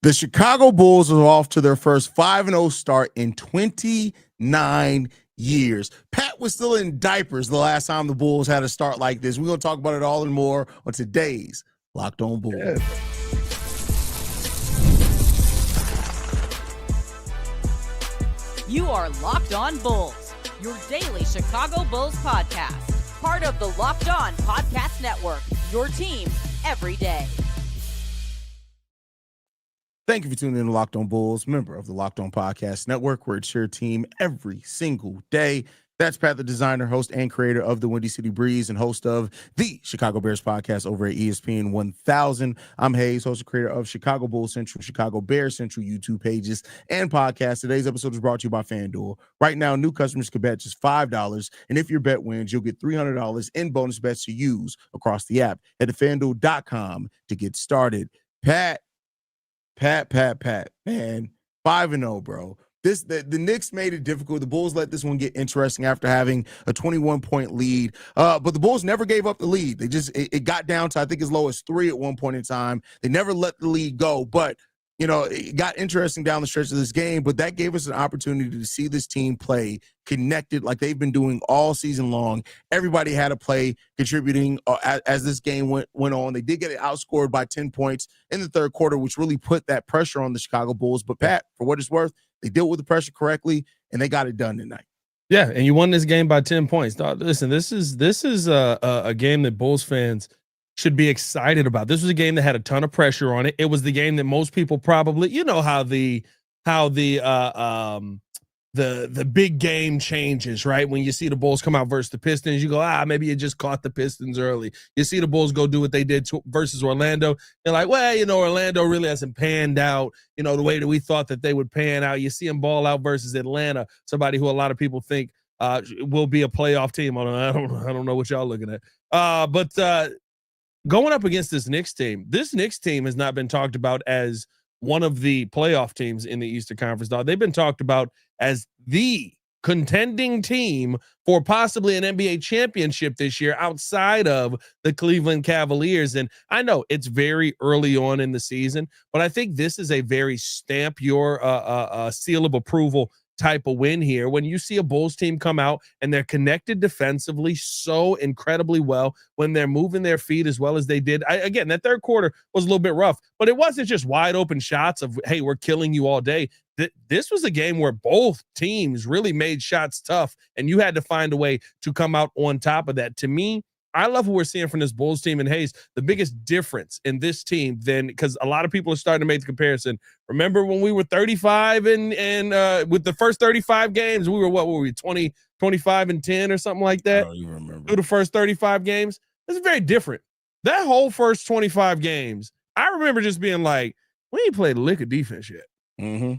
The Chicago Bulls are off to their first 5-0 start in 29 years. Pat was still in diapers the last time the Bulls had a start like this. We're going to talk about it all and more on today's Locked On Bulls. Yeah. You are Locked On Bulls, your daily Chicago Bulls podcast. Part of the Locked On Podcast Network, your team every day. Thank you for tuning in to Locked On Bulls, member of the Locked On Podcast Network, where it's your team every single day. That's Pat, the designer, host, and creator of the Windy City Breeze and host of the Chicago Bears podcast over at ESPN 1000. I'm Haize, host and creator of Chicago Bulls Central, Chicago Bears Central YouTube pages and podcasts. Today's episode is brought to you by FanDuel. Right now, new customers can bet just $5, and if your bet wins, you'll get $300 in bonus bets to use across the app. Head to FanDuel.com to get started. Pat, man, 5-0, bro. The Knicks made it difficult. The Bulls let this one get interesting after having a 21-point lead. But the Bulls never gave up the lead. They just it got down to, I think, as low as 3 at one point in time. They never let the lead go. But, you know, it got interesting down the stretch of this game. But that gave us an opportunity to see this team play connected like they've been doing all season long. Everybody had a play contributing as this game went on. They did get it outscored by 10 points in the third quarter, which really put that pressure on the Chicago Bulls. But, Pat, for what it's worth, they dealt with the pressure correctly, and they got it done tonight. Yeah, and you won this game by 10 points. Listen, this is a game that Bulls fans should be excited about. This was a game that had a ton of pressure on it. It was the game that most people probably, you know, how the big game changes, right? When you see the Bulls come out versus the Pistons, you go, maybe you just caught the Pistons early. You see the Bulls go do what they did versus Orlando. You're like, well, you know, Orlando really hasn't panned out, you know, the way that we thought that they would pan out. You see them ball out versus Atlanta, somebody who a lot of people think will be a playoff team. I don't know what y'all looking at. But going up against this Knicks team has not been talked about as one of the playoff teams in the Eastern Conference. They've been talked about as the contending team for possibly an NBA championship this year outside of the Cleveland Cavaliers. And I know it's very early on in the season, but I think this is a very stamp your seal of approval type of win here. When you see a Bulls team come out and they're connected defensively so incredibly well, when they're moving their feet as well as they did. Again, that third quarter was a little bit rough, but it wasn't just wide open shots of, hey, we're killing you all day. This was a game where both teams really made shots tough, and you had to find a way to come out on top of that. To me, I love what we're seeing from this Bulls team. And Haize, the biggest difference in this team then, because a lot of people are starting to make the comparison. Remember when we were 35 and with the first 35 games, we were, what were we, 20, 25 and 10 or something like that? Oh, you remember. Through the first 35 games. This is very different. That whole first 25 games, I remember just being like, we ain't played a lick of defense yet. Mm-hmm.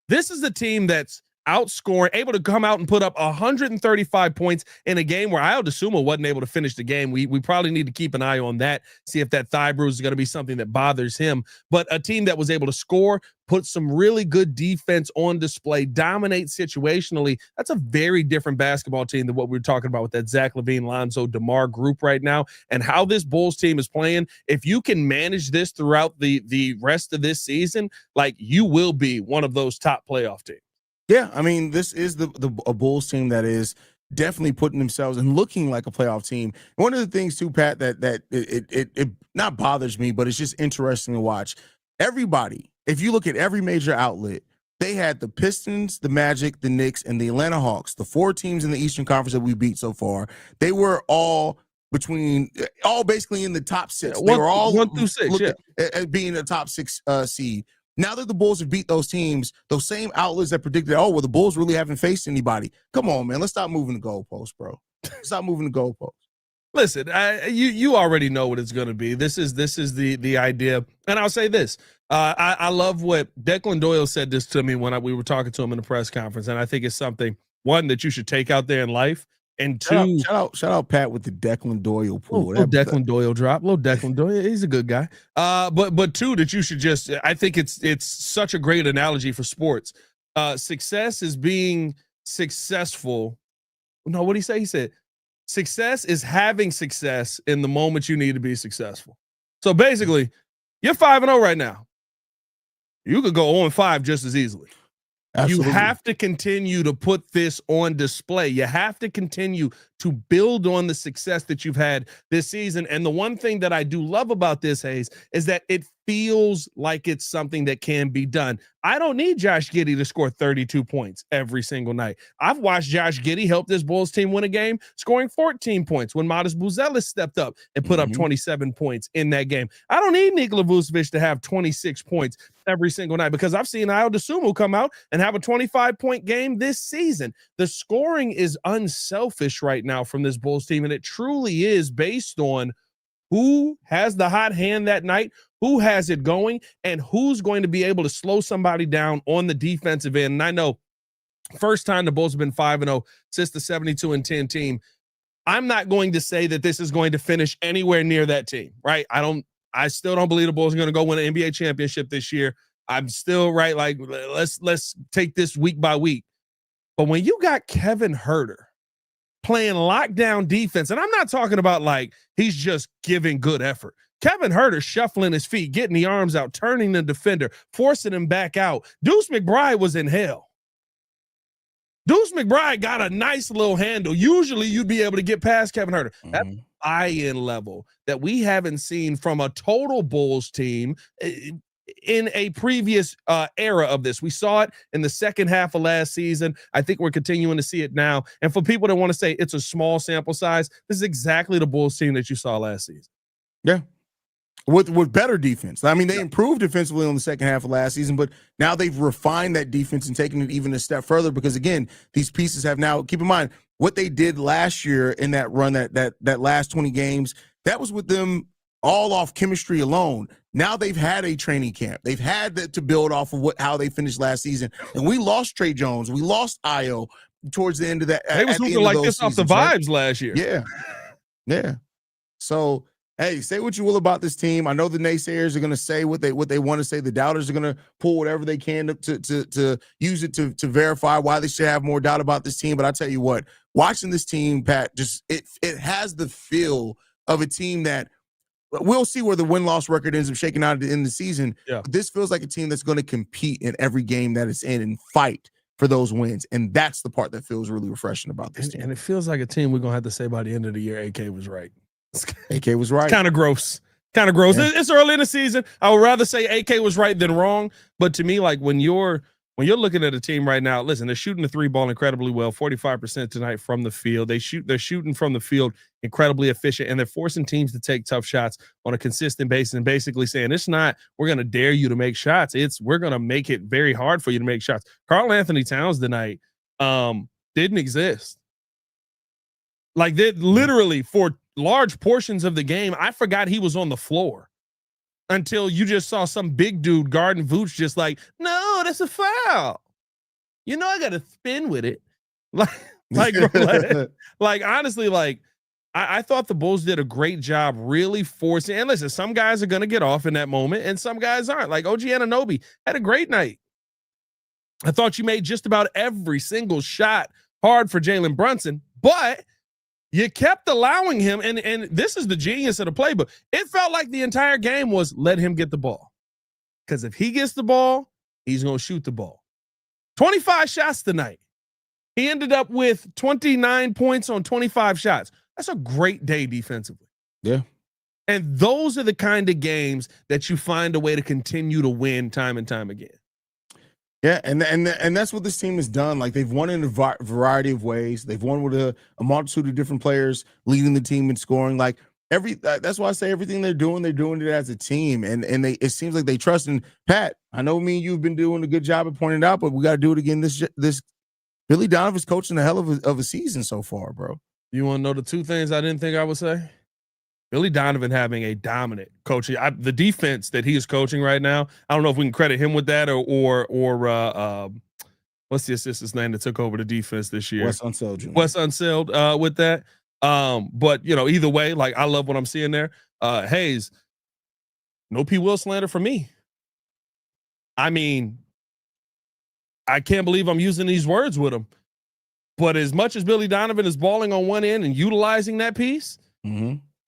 This is the team that's outscoring, able to come out and put up 135 points in a game where Ayo Dosunmu wasn't able to finish the game. We probably need to keep an eye on that, see if that thigh bruise is going to be something that bothers him. But a team that was able to score, put some really good defense on display, dominate situationally, that's a very different basketball team than what we were talking about with that Zach LaVine, Lonzo, DeMar group right now. And how this Bulls team is playing, if you can manage this throughout the rest of this season, like, you will be one of those top playoff teams. Yeah, I mean, this is a Bulls team that is definitely putting themselves and looking like a playoff team. And one of the things too, Pat, that it not bothers me, but it's just interesting to watch. Everybody, if you look at every major outlet, they had the Pistons, the Magic, the Knicks, and the Atlanta Hawks, the 4 teams in the Eastern Conference that we beat so far. They were all basically in the top 6. They were all 1 through 6, at being a top 6 seed. Now that the Bulls have beat those teams, those same outlets that predicted, oh, well, the Bulls really haven't faced anybody. Come on, man. Let's stop moving the goalposts, bro. Stop moving the goalposts. Listen, you already know what it's going to be. This is the idea. And I'll say this. I love what Declan Doyle said this to me when we were talking to him in the press conference. And I think it's something, one, that you should take out there in life. And two, shout out Pat with the Declan Doyle pull. Little Declan Doyle drop. Little Declan Doyle. He's a good guy. But two, that you should just, I think it's such a great analogy for sports. Success is being successful. No, what did he say? He said, success is having success in the moment you need to be successful. So basically, you're 5-0 right now. You could go 0-5 just as easily. Absolutely. You have to continue to put this on display. You have to continue to build on the success that you've had this season. And the one thing that I do love about this, Haize, is that it feels like it's something that can be done. I don't need Josh Giddey to score 32 points every single night. I've watched Josh Giddey help this Bulls team win a game, scoring 14 points when Modest Buzelis stepped up and put up 27 points in that game. I don't need Nikola Vučević to have 26 points every single night because I've seen Ayo Dosunmu come out and have a 25-point game this season. The scoring is unselfish right now from this Bulls team, and it truly is based on who has the hot hand that night, who has it going, and who's going to be able to slow somebody down on the defensive end. And I know first time the Bulls have been 5-0 since the 72-10 team. I'm not going to say that this is going to finish anywhere near that team, right? I still don't believe the Bulls are going to go win an NBA championship this year. I'm still right. Like, let's take this week by week. But when you got Kevin Huerter playing lockdown defense, and I'm not talking about like he's just giving good effort. Kevin Huerter shuffling his feet, getting the arms out, turning the defender, forcing him back out. Deuce McBride was in hell. Deuce McBride got a nice little handle. Usually you'd be able to get past Kevin Huerter. That's high-end level that we haven't seen from a total Bulls team in a previous era of this. We saw it in the second half of last season. I think we're continuing to see it now. And for people that want to say it's a small sample size, this is exactly the Bulls team that you saw last season. Yeah. With better defense. I mean, they improved defensively on the second half of last season, but now they've refined that defense and taken it even a step further because, again, these pieces have now, keep in mind, what they did last year in that run, that last 20 games, that was with them all off chemistry alone. Now they've had a training camp. They've had to build off of how they finished last season. And we lost Trey Jones. We lost Ayo towards the end of that. They was looking like this off the vibes last year. Yeah. Yeah. So, hey, say what you will about this team. I know the naysayers are going to say what they want to say. The doubters are going to pull whatever they can to use it to verify why they should have more doubt about this team. But I tell you what, watching this team, Pat, just it has the feel of a team that we'll see where the win-loss record ends up shaking out at the end of the season. Yeah. But this feels like a team that's going to compete in every game that it's in and fight for those wins. And that's the part that feels really refreshing about this team. And it feels like a team we're going to have to say by the end of the year, AK was right. AK was right. Kind of gross. Yeah. It's early in the season. I would rather say AK was right than wrong. But to me, like when you're looking at a team right now, listen, they're shooting the three ball incredibly well, 45% tonight from the field. They're shooting from the field incredibly efficient, and they're forcing teams to take tough shots on a consistent basis and basically saying it's not we're going to dare you to make shots. It's we're going to make it very hard for you to make shots. Karl Anthony Towns tonight didn't exist. Like they literally for large portions of the game, I forgot he was on the floor until you just saw some big dude guarding Vooch just like, no, that's a foul. You know, I got to spin with it. Like honestly, like I thought the Bulls did a great job really forcing. And listen, some guys are going to get off in that moment and some guys aren't. Like OG Anunoby had a great night. I thought you made just about every single shot hard for Jalen Brunson, but you kept allowing him, and this is the genius of the playbook. It felt like the entire game was let him get the ball. Because if he gets the ball, he's going to shoot the ball. 25 shots tonight. He ended up with 29 points on 25 shots. That's a great day defensively. Yeah. And those are the kind of games that you find a way to continue to win time and time again. Yeah, and that's what this team has done. Like they've won in a variety of ways. They've won with a multitude of different players leading the team in scoring. Like that's why I say everything they're doing it as a team. And it seems like they trust. And Pat, I know me and you've been doing a good job of pointing it out, but we got to do it again. This Billy Donovan's coaching a hell of a season so far, bro. You want to know the two things I didn't think I would say? Billy Donovan having a dominant coaching. The defense that he is coaching right now, I don't know if we can credit him with that or what's the assistant's name that took over the defense this year? Wes Unseld Jr. Wes Unseld with that. But, you know, either way, like I love what I'm seeing there. Haize, no P. Will slander for me. I mean, I can't believe I'm using these words with him. But as much as Billy Donovan is balling on one end and utilizing that piece,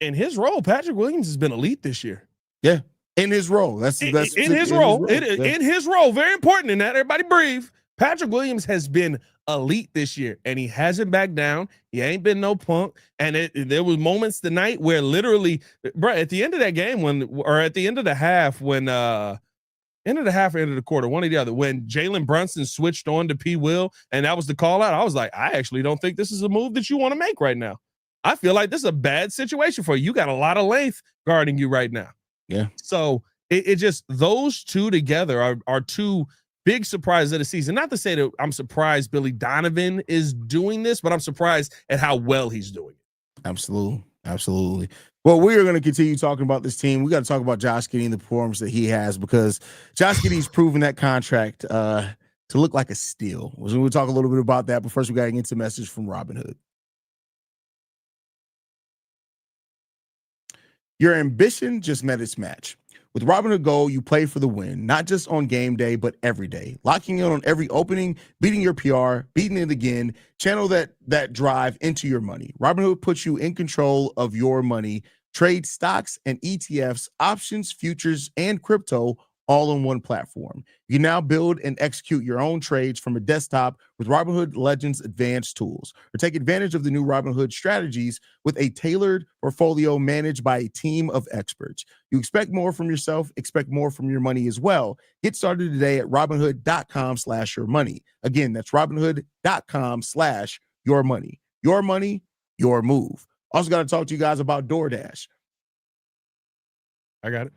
in his role, Patrick Williams has been elite this year. Yeah. in his role. That's in his role. In his role, very important in that. Everybody breathe. Patrick Williams has been elite this year, and he hasn't backed down. He ain't been no punk. And there was moments tonight where literally, bro, at the end of that game at the end of the half, when end of the half or end of the quarter, one or the other, when Jalen Brunson switched on to P. Will, and that was the call out, I was like, I actually don't think this is a move that you want to make right now. I feel like this is a bad situation for you. You got a lot of length guarding you right now. Yeah. So it just, those two together are two big surprises of the season. Not to say that I'm surprised Billy Donovan is doing this, but I'm surprised at how well he's doing it. Absolutely. Absolutely. Well, we are going to continue talking about this team. We got to talk about Josh Giddey and the performance that he has, because Josh Giddey's proven that contract to look like a steal. We'll talk a little bit about that, but first we got to get into a message from Robinhood. Your ambition just met its match. With Robinhood Gold, you play for the win, not just on game day, but every day. Locking in on every opening, beating your PR, beating it again, channel that drive into your money. Robinhood puts you in control of your money. Trade stocks and ETFs, options, futures, and crypto all on one platform. You now build and execute your own trades from a desktop with Robinhood Legends advanced tools, or take advantage of the new Robinhood strategies with a tailored portfolio managed by a team of experts. You expect more from yourself, expect more from your money as well. Get started today at Robinhood.com/yourmoney. Again, that's Robinhood.com/yourmoney. Your money, your move. Also got to talk to you guys about DoorDash. I got it.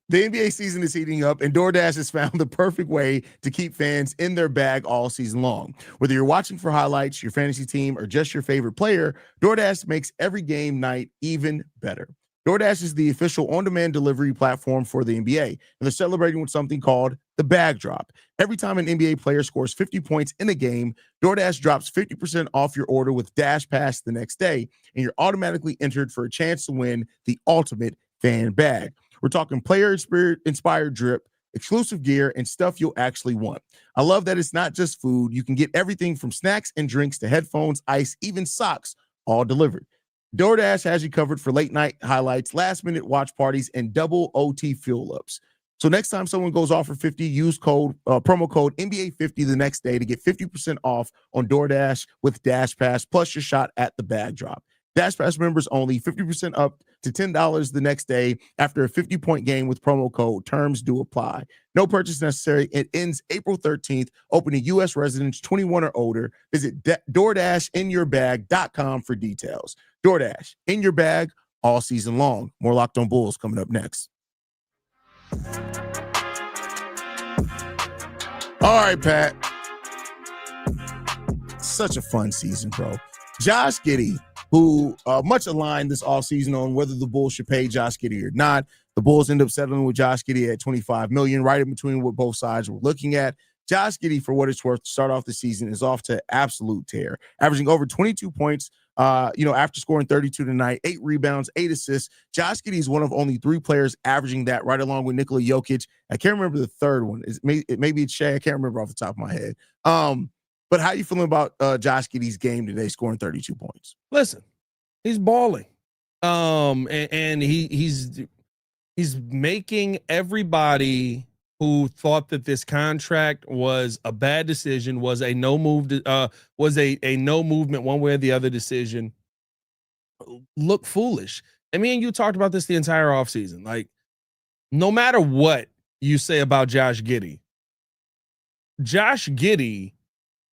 The NBA season is heating up, and DoorDash has found the perfect way to keep fans in their bag all season long. Whether you're watching for highlights, your fantasy team, or just your favorite player, DoorDash makes every game night even better. DoorDash is the official on-demand delivery platform for the NBA, and they're celebrating with something called the Bag Drop. Every time an NBA player scores 50 points in a game, DoorDash drops 50% off your order with DashPass the next day, and you're automatically entered for a chance to win the ultimate fan bag. We're talking player-inspired drip, exclusive gear, and stuff you'll actually want. I love that it's not just food. You can get everything from snacks and drinks to headphones, ice, even socks, all delivered. DoorDash has you covered for late-night highlights, last-minute watch parties, and double OT fuel-ups. So next time someone goes off for 50, use promo code NBA50 the next day to get 50% off on DoorDash with DashPass, plus your shot at the bag drop. DashPass members only, 50% up to $10 the next day after a 50-point game with promo code. Terms do apply. No purchase necessary. It ends April 13th. Open to U.S. residents 21 or older. Visit DoorDashInYourBag.com for details. DoorDash, in your bag all season long. More Locked On Bulls coming up next. All right, Pat. Such a fun season, bro. Josh Giddey, who much aligned this offseason on whether the Bulls should pay Josh Giddey or not. The Bulls end up settling with Josh Giddey at $25 million, right in between what both sides were looking at. Josh Giddey, for what it's worth, to start off the season, is off to absolute tear, averaging over 22 points, after scoring 32 tonight, 8 rebounds, 8 assists. Josh Giddey is one of only 3 players averaging that, right along with Nikola Vučević. I can't remember the third one. Maybe it's Shea. I can't remember off the top of my head. But how you feeling about Josh Giddey's game today, scoring 32 points? Listen, he's balling. And he's making everybody who thought that this contract was a bad decision, was a no movement one way or the other decision, look foolish. And me and you talked about this the entire offseason. Like, no matter what you say about Josh Giddey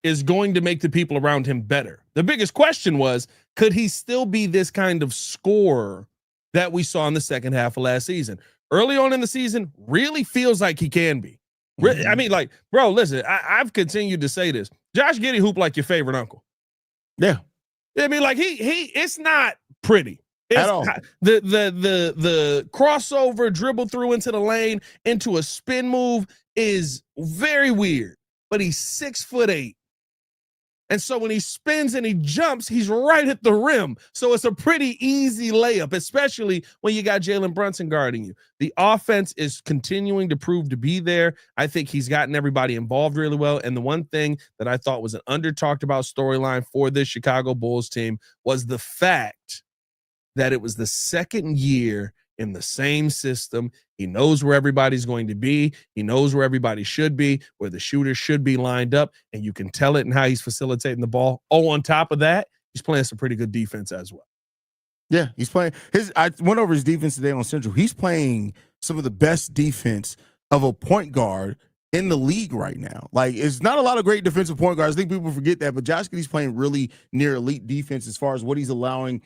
is going to make the people around him better. The biggest question was, could he still be this kind of scorer that we saw in the second half of last season? Early on in the season, really feels like he can be. Mm-hmm. I mean, like, bro, listen, I've continued to say this. Josh Giddey hoop like your favorite uncle. Yeah. I mean, like, he it's not pretty. It's at all. The crossover dribble through into the lane into a spin move is very weird, but he's 6'8". And so when he spins and he jumps, he's right at the rim. So it's a pretty easy layup, especially when you got Jalen Brunson guarding you. The offense is continuing to prove to be there. I think he's gotten everybody involved really well. And the one thing that I thought was an under-talked about storyline for this Chicago Bulls team was the fact that it was the second year in the same system. He knows where everybody's going to be. He knows where everybody should be, where the shooters should be lined up, and you can tell it in how he's facilitating the ball. Oh, on top of that, he's playing some pretty good defense as well. Yeah, he's playing I went over his defense today on Central. He's playing some of the best defense of a point guard in the league right now. Like, it's not a lot of great defensive point guards. I think people forget that, but Josh Giddey's playing really near elite defense as far as what he's allowing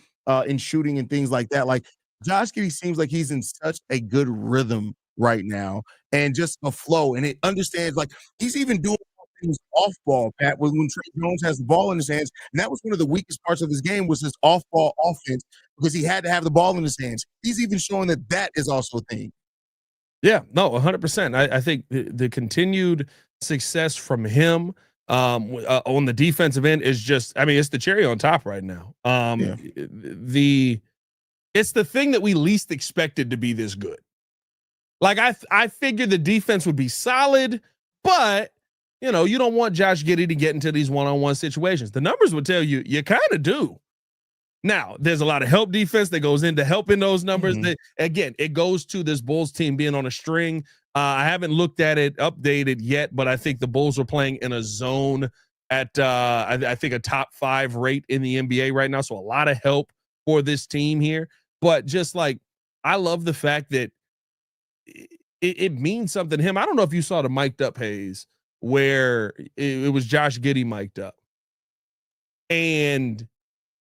in shooting and things like that. Like, Josh Giddey seems like he's in such a good rhythm right now and just a flow, and it understands, like, he's even doing things off ball, Pat, when Trey Jones has the ball in his hands. And that was one of the weakest parts of his game, was his off ball offense, because he had to have the ball in his hands. He's even showing that is also a thing. Yeah, no, 100%. I think the continued success from him on the defensive end is just, I mean, it's the cherry on top right now. It's the thing that we least expected to be this good. Like, I figured the defense would be solid, but you know, you don't want Josh Giddey to get into these one-on-one situations. The numbers would tell you kind of do. Now, there's a lot of help defense that goes into helping those numbers. Mm-hmm. That, again, it goes to this Bulls team being on a string. I haven't looked at it updated yet, but I think the Bulls are playing in a zone at, I think, a top 5 rate in the NBA right now. So a lot of help for this team here. But just like, I love the fact that it means something to him. I don't know if you saw the mic'd up Haize, where it was Josh Giddey mic'd up. And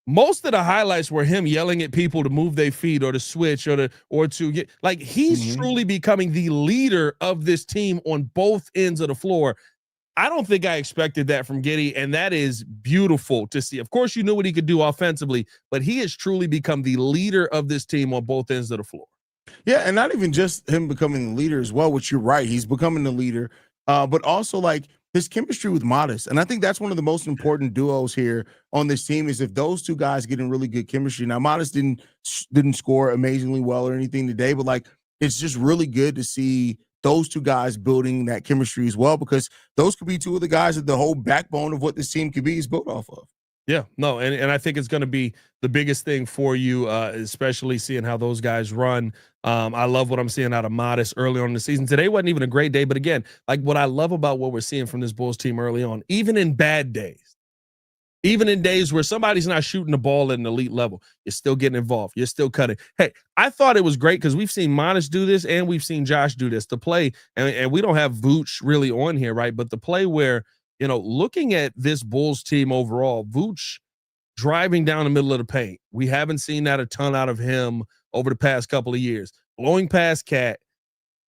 most of the highlights were him yelling at people to move their feet or to switch or to get, like, he's truly becoming the leader of this team on both ends of the floor. I don't think I expected that from Giddey, and that is beautiful to see. Of course, you knew what he could do offensively, but he has truly become the leader of this team on both ends of the floor. Yeah, and not even just him becoming the leader as well, which you're right. He's becoming the leader, but also, like, his chemistry with Modest. And I think that's one of the most important duos here on this team, is if those two guys get in really good chemistry. Now, Modest didn't score amazingly well or anything today, but, like, it's just really good to see those two guys building that chemistry as well, because those could be two of the guys that the whole backbone of what this team could be is built off of. Yeah, no, and I think it's going to be the biggest thing for you, especially seeing how those guys run. I love what I'm seeing out of Modest early on in the season. Today wasn't even a great day, but again, like, what I love about what we're seeing from this Bulls team early on, even in bad days, even in days where somebody's not shooting the ball at an elite level, you're still getting involved. You're still cutting. Hey, I thought it was great because we've seen Modest do this and we've seen Josh do this. The play, and we don't have Vuč really on here, right? But the play where, you know, looking at this Bulls team overall, Vuč driving down the middle of the paint. We haven't seen that a ton out of him over the past couple of years. Blowing past Cat,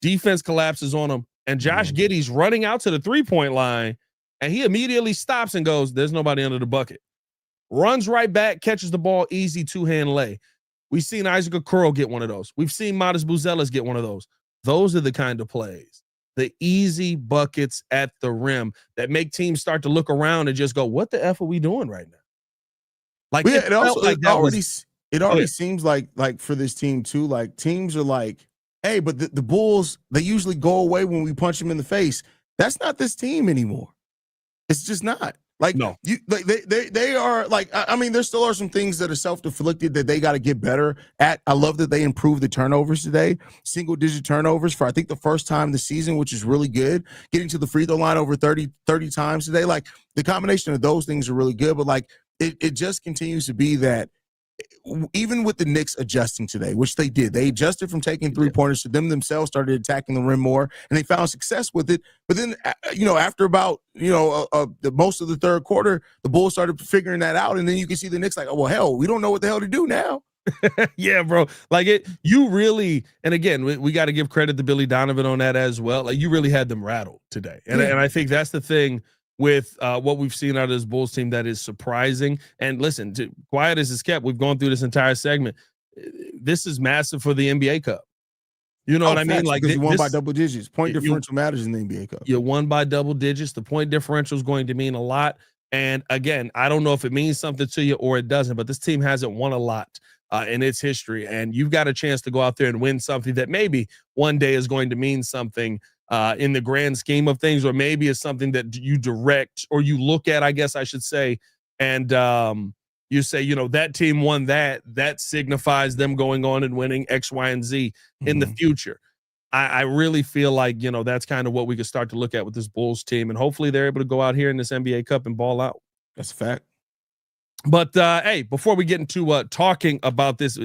defense collapses on him, and Josh Giddey's running out to the three-point line, and he immediately stops and goes, there's nobody under the bucket. Runs right back, catches the ball, easy two-hand lay. We've seen Isaac Okoro get one of those. We've seen Modest Buzelis get one of those. Those are the kind of plays, the easy buckets at the rim that make teams start to look around and just go, what the F are we doing right now? Like, yeah, it already Okay. seems like for this team too, like, teams are like, hey, but the Bulls, they usually go away when we punch them in the face. That's not this team anymore. It's just not. Like, no, they are like, I mean, there still are some things that are self-inflicted that they got to get better at. I love that they improved the turnovers today, single-digit turnovers for, I think, the first time this season, which is really good. Getting to the free throw line over 30 times today. Like, the combination of those things are really good, but, like, it just continues to be that, even with the Knicks adjusting today, which they did, they adjusted from taking three-pointers to them themselves started attacking the rim more, and they found success with it. But then, you know, after about, you know, the most of the third quarter, the Bulls started figuring that out, and then you can see the Knicks like, oh, well, hell, we don't know what the hell to do now. Yeah, bro. Like, you really, and again, we got to give credit to Billy Donovan on that as well. Like, you really had them rattled today. And I think that's the thing with what we've seen out of this Bulls team that is surprising. And listen, quiet as it's kept, we've gone through this entire segment. This is massive for the NBA Cup. You know what I mean? Like, because you won by double digits. Point differential matters in the NBA Cup. You won by double digits. The point differential is going to mean a lot. And again, I don't know if it means something to you or it doesn't, but this team hasn't won a lot in its history. And you've got a chance to go out there and win something that maybe one day is going to mean something in the grand scheme of things, or maybe it's something that you direct or you look at, I guess I should say, and you say, that team won that signifies them going on and winning X, Y, and Z in the future. I really feel like, that's kind of what we could start to look at with this Bulls team, and hopefully they're able to go out here in this NBA Cup and ball out. That's a fact. But, hey, before we get into talking about this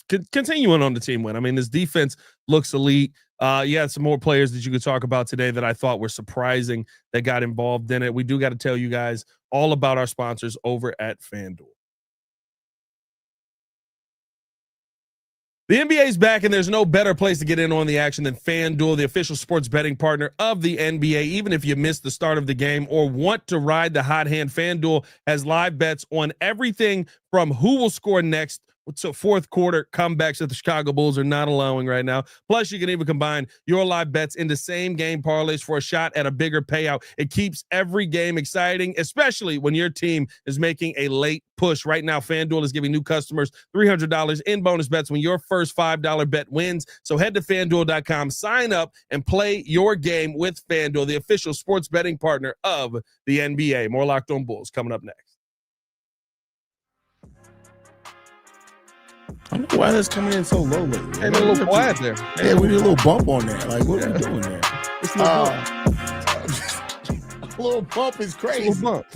continuing on the team win, I mean, this defense looks elite. You had some more players that you could talk about today that I thought were surprising that got involved in it. We do got to tell you guys all about our sponsors over at FanDuel. The NBA is back, and there's no better place to get in on the action than FanDuel, the official sports betting partner of the NBA. Even if you missed the start of the game or want to ride the hot hand, FanDuel has live bets on everything from who will score next to fourth quarter comebacks that the Chicago Bulls are not allowing right now. Plus, you can even combine your live bets into same game parlays for a shot at a bigger payout. It keeps every game exciting, especially when your team is making a late push. Right now, FanDuel is giving new customers $300 in bonus bets when your first $5 bet wins. So head to FanDuel.com, sign up, and play your game with FanDuel, the official sports betting partner of the NBA. More Locked On Bulls coming up next. I don't know why that's coming in so low lately. Hey, a little quiet there. Yeah, we did a little bump on that. Like, what are we doing there? It's a little a little bump is crazy. Little bump.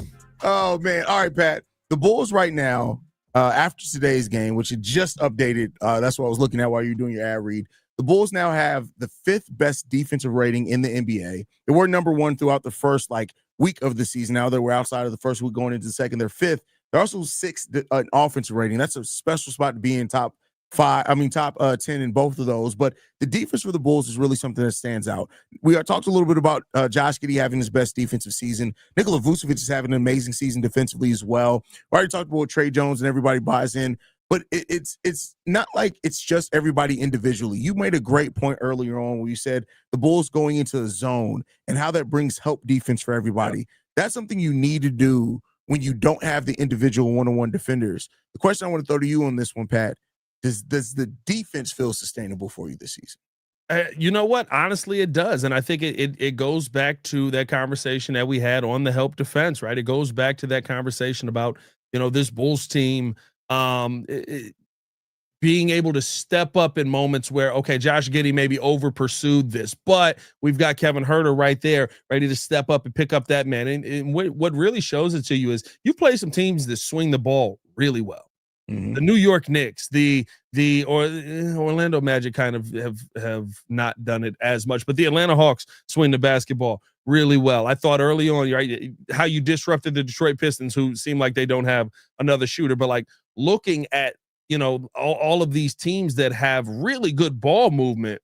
Oh, man. All right, Pat. The Bulls right now, after today's game, which it just updated, that's what I was looking at while you were doing your ad read. The Bulls now have the 5th best defensive rating in the NBA. They were number 1 throughout the first week of the season. Now they were outside of the first week going into the second. They're 5th. They're also 6th in offensive rating. That's a special spot to be in top 10 in both of those. But the defense for the Bulls is really something that stands out. We talked a little bit about Josh Giddey having his best defensive season. Nikola Vučević is having an amazing season defensively as well. We already talked about Trey Jones and everybody buys in. But it's not like it's just everybody individually. You made a great point earlier on where you said the Bulls going into the zone and how that brings help defense for everybody. Yeah. That's something you need to do when you don't have the individual one-on-one defenders. The question I want to throw to you on this one, Pat, does the defense feel sustainable for you this season? You know what? Honestly, it does. And I think it goes back to that conversation that we had on the help defense, right? It goes back to that conversation about, this Bulls team being able to step up in moments where, okay, Josh Giddey maybe over pursued this, but we've got Kevin Huerter right there ready to step up and pick up that man. And what really shows it to you is you play some teams that swing the ball really well. Mm-hmm. The New York Knicks, the Orlando Magic kind of have not done it as much, but the Atlanta Hawks swing the basketball really well. I thought early on, right, how you disrupted the Detroit Pistons, who seem like they don't have another shooter, but looking at, all of these teams that have really good ball movement,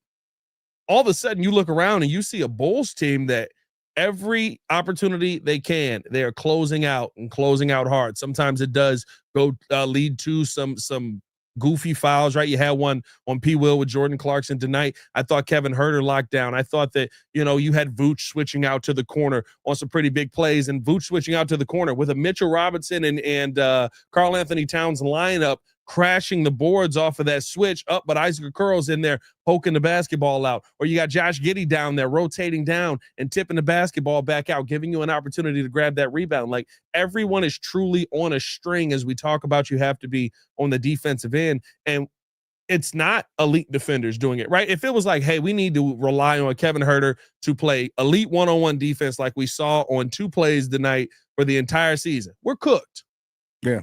all of a sudden you look around and you see a Bulls team that every opportunity they are closing out hard. Sometimes it does go lead to some goofy fouls, right? You had one on P. Will with Jordan Clarkson tonight. I thought Kevin Huerter locked down. I thought that, you had Vooch switching out to the corner on some pretty big plays, and Vooch switching out to the corner with a Mitchell Robinson and Karl Anthony Towns lineup crashing the boards off of that switch up, but Isaac Okoro's in there poking the basketball out. Or you got Josh Giddey down there rotating down and tipping the basketball back out, giving you an opportunity to grab that rebound. Everyone is truly on a string. As we talk about, you have to be on the defensive end, and it's not elite defenders doing it, right? If it was hey, we need to rely on Kevin Huerter to play elite one-on-one defense like we saw on 2 plays tonight for the entire season, we're cooked. Yeah.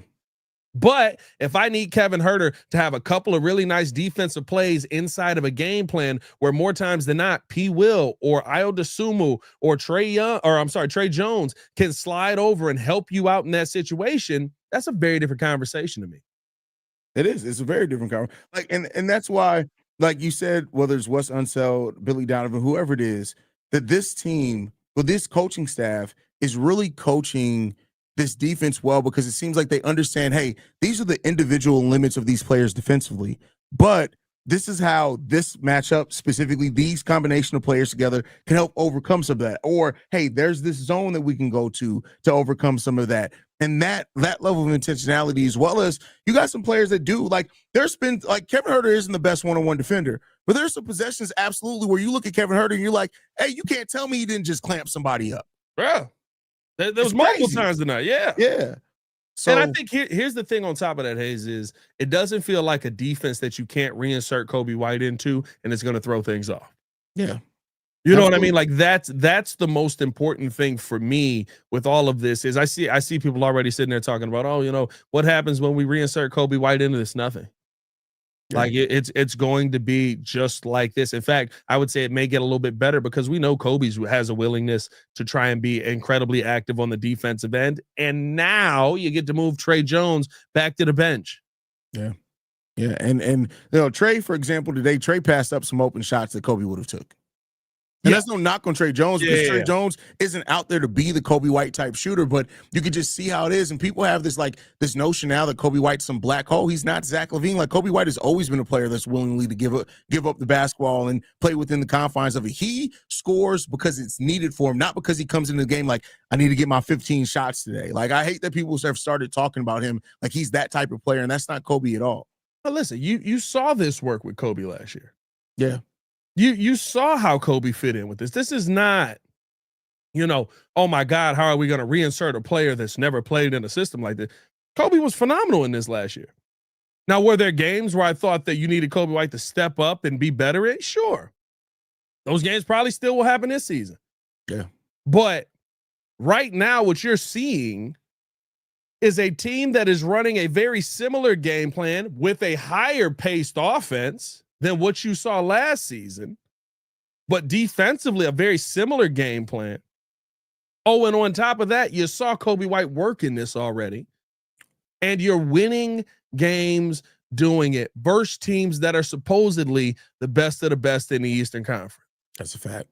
But if I need Kevin Huerter to have a couple of really nice defensive plays inside of a game plan where more times than not, P. Will or Ayo Dosunmu or Trey Jones can slide over and help you out in that situation, that's a very different conversation to me. It is. It's a very different conversation. And that's why, you said, whether it's Wes Unseld, Billy Donovan, whoever it is, that this team, this coaching staff is really coaching this defense well, because it seems like they understand, hey, these are the individual limits of these players defensively, but this is how this matchup, specifically these combination of players together, can help overcome some of that. Or, hey, there's this zone that we can go to overcome some of that. And that level of intentionality, as well as you got some players that do, there's been, Kevin Huerter isn't the best one-on-one defender, but there's some possessions absolutely where you look at Kevin Huerter and you're like, hey, you can't tell me he didn't just clamp somebody up. Yeah. There was multiple times tonight. Yeah. Yeah. So, and I think here's the thing on top of that, Haize, is it doesn't feel like a defense that you can't reinsert Kobe White into, and it's going to throw things off. Yeah. You know what I mean? Like that's the most important thing for me with all of this is I see people already sitting there talking about, oh, you know, what happens when we reinsert Kobe White into this? Nothing. Yeah. Like it's going to be just like this. In fact, I would say it may get a little bit better because we know Kobe has a willingness to try and be incredibly active on the defensive end. And now you get to move Trey Jones back to the bench. Yeah. Yeah. And you know, Trey, for example, today, Trey passed up some open shots that Kobe would have took. And that's no knock on Trey Jones because Trey Jones isn't out there to be the Kobe White type shooter, but you can just see how it is. And people have this notion now that Kobe White's some black hole. He's not Zach LaVine. Like Kobe White has always been a player that's willingly to give up the basketball and play within the confines of it. He scores because it's needed for him, not because he comes into the game like, I need to get my 15 shots today. Like I hate that people have started talking about him like he's that type of player, and that's not Kobe at all. But listen, you saw this work with Kobe last year. Yeah. You saw how Kobe fit in with this. This is not, you know, oh my God, how are we going to reinsert a player that's never played in a system like this? Kobe was phenomenal in this last year. Now, were there games where I thought that you needed Kobe White to step up and be better in? Sure. Those games probably still will happen this season. Yeah. But right now, what you're seeing is a team that is running a very similar game plan with a higher paced offense than what you saw last season, but defensively a very similar game plan. Oh, and on top of that, you saw Kobe White work in this already, and you're winning games doing it versus teams that are supposedly the best of the best in the Eastern Conference. That's a fact.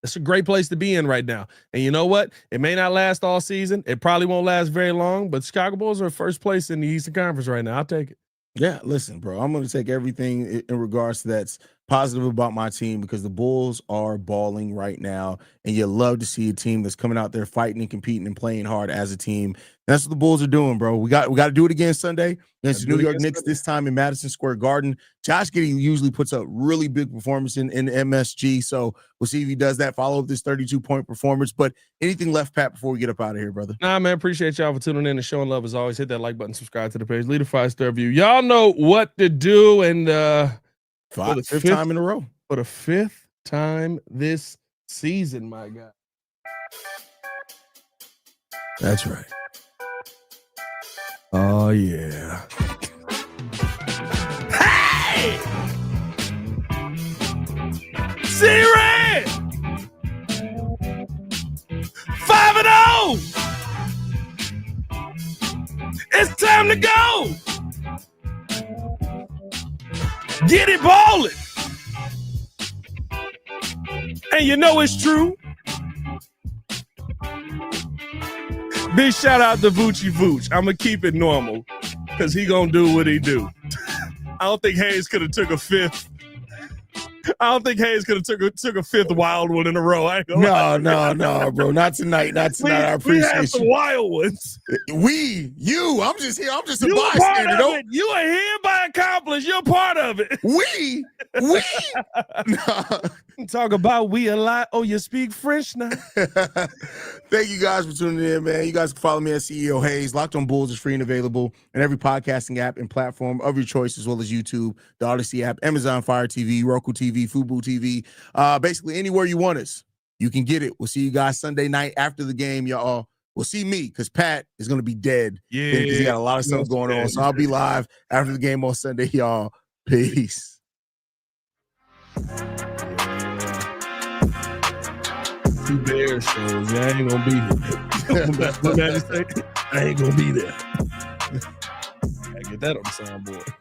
It's a great place to be in right now. And you know what? It may not last all season. It probably won't last very long, but Chicago Bulls are first place in the Eastern Conference right now. I'll take it. Yeah, listen, bro, I'm going to take everything in regards to that's positive about my team because the Bulls are balling right now, and you love to see a team that's coming out there fighting and competing and playing hard as a team. That's what the Bulls are doing, bro. We got to do it again Sunday against the New York Knicks, this time in Madison Square Garden. Josh Giddey usually puts up really big performance in MSG, so we'll see if he does that, follow up this 32-point performance. But anything left, Pat, before we get up out of here, brother? Nah, man, appreciate y'all for tuning in and showing love as always. Hit that like button, subscribe to the page, leave a 5-star review. Y'all know what to do, and for the fifth time in a row. For the fifth time this season, my God. That's right. Oh, yeah. Hey! C-Red! 5-0! It's time to go! Get it ballin'! And you know it's true. Big shout out to Vučević. I'm going to keep it normal because he going to do what he do. I don't think Haize could have took a fifth. I don't think Haize could have took a fifth wild one in a row. I ain't gonna No, bro. Not tonight. Not tonight. I appreciate we have some wild ones. You. I'm just here. I'm just a You bystander. part of it. You are hereby accomplished. You're part of it. We. Talk about we a lot. Oh, you speak French now? Thank you guys for tuning in, man. You guys can follow me at CEO Haize. Locked on Bulls is free and available in every podcasting app and platform of your choice, as well as YouTube, the Odyssey app, Amazon Fire TV, Roku TV, Fubo TV. Basically, anywhere you want us, you can get it. We'll see you guys Sunday night after the game, y'all. We'll see me because Pat is going to be dead. Yeah. Because he got a lot of stuff going on. So I'll be live after the game on Sunday, y'all. Peace. Two Bears shows. I ain't gonna be there. I ain't gonna be there. I get that on the soundboard.